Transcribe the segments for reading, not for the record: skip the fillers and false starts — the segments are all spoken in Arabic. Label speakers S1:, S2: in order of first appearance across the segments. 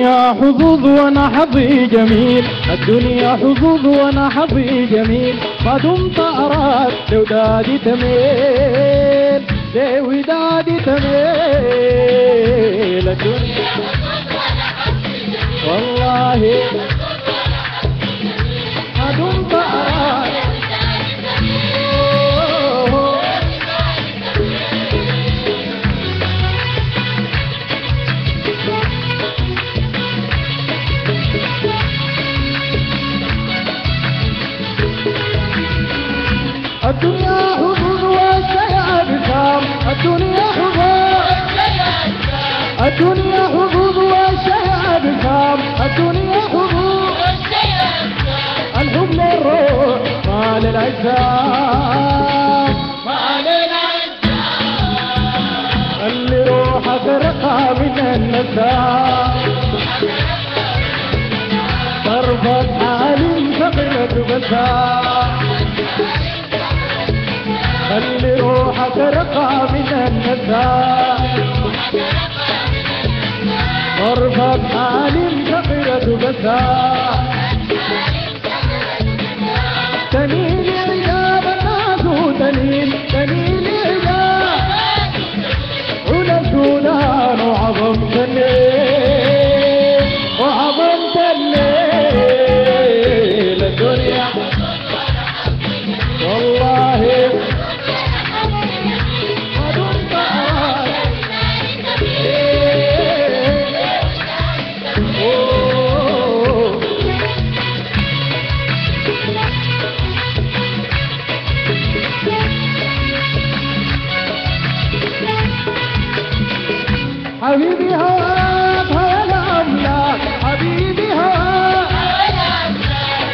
S1: الدنيا حظوظ وانا حظي جميل، الدنيا حظوظ وانا حظي جميل، ما دمت اراك لودادي تميل، لودادي تميل. الدنيا حظوظ وانا حظي جميل، والله ما دمت اراك لودادي الدنيا حظوظ والشيء بكام، الدنيا حظوظ، الدنيا حظوظ والشيء بكام، الدنيا حظوظ، الحب للروح ما للأجسام، ما للأجسام، خلي روحك رقى من النسام، طرفك عالي ثقلك بسام، خلي روحك رقى من النساء، طرفك عالم ثقلة بساء، تنين عجاب الناس تنين، تنين عجاب علا السودان وعظمت الليل، وعظمت الليل. الدنيا والله حبيبي هواك هوى الأملاك، حبيبي هواك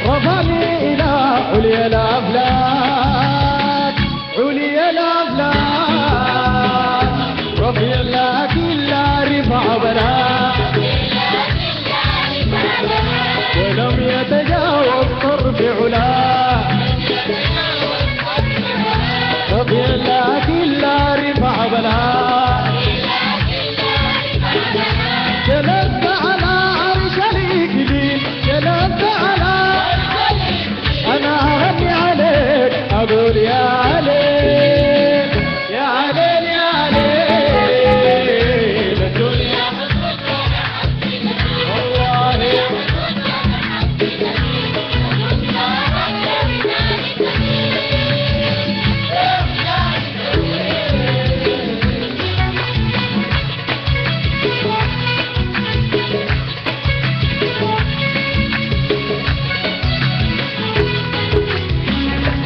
S1: رفعني إلى عليا الأفلاك، عليا الأفلاك، رفيع لكن لا رفع بلاك، ولم يتجاوز طرف علاه، رفيع لكن لا رفع بلاك، جلست على عرش الإكليل، جلست على أنا أغني عليك أقول يا عليل، يا عليل، يا عليل. الدنيا حظوظ وانا حظي جميل، والله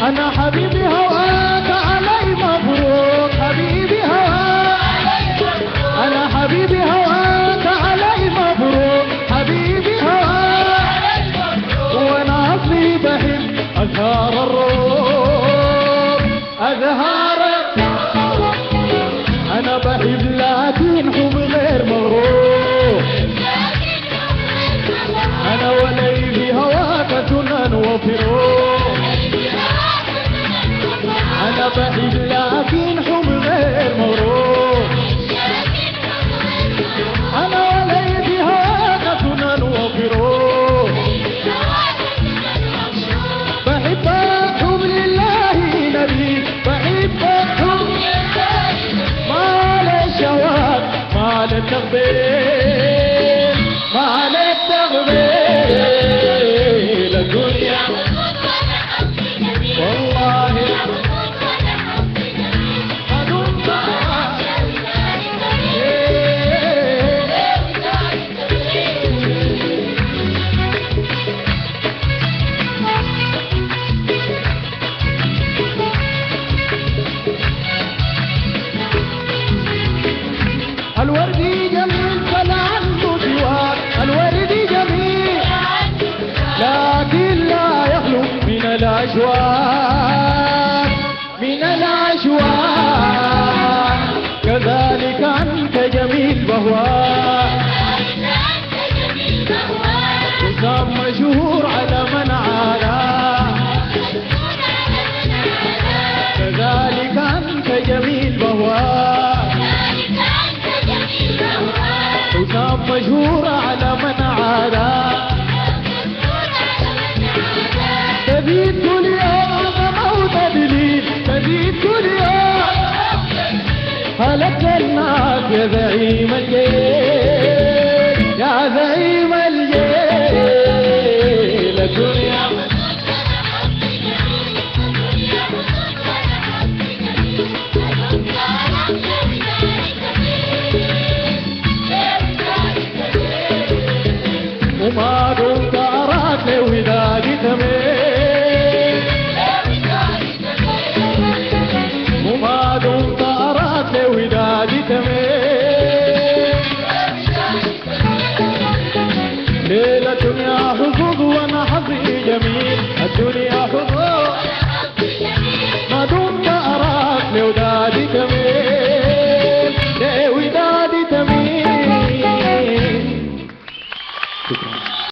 S1: أنا حبيبي هواك علي مبروك، حبيبي هواك، أنا حبيبي هواك علي مبروك، حبيبي هواك، وأنا أصلي بحب أزهار الروح، أزهار أنا بحب لكن حب غير مغروب، أنا ولي في هواك سنن وفروق، أنا بحب لكن حب غير مغروب، أنا ولي في هواك سنن وفروق، بحبك حب لله نبي، بحبك حب ما للشواك، ما للتغبير، ما للتغبير. الدنيا والله الوردي جميل فلا عنه سواك، الوردي جميل لكن لا يخلو من الأشواك، من الأشواك، كذلك أنت جميل بهواك، وسام مشهور على من عالاه، كذلك أنت جميل بهواك، وسام مشهور على من وما دمت أراك لودادي تميل وما دمت أراك لودادي تميل ليلة يا حظوظ وانا حظي جميل الدنيا حظوظ ما دمت أراك لودادي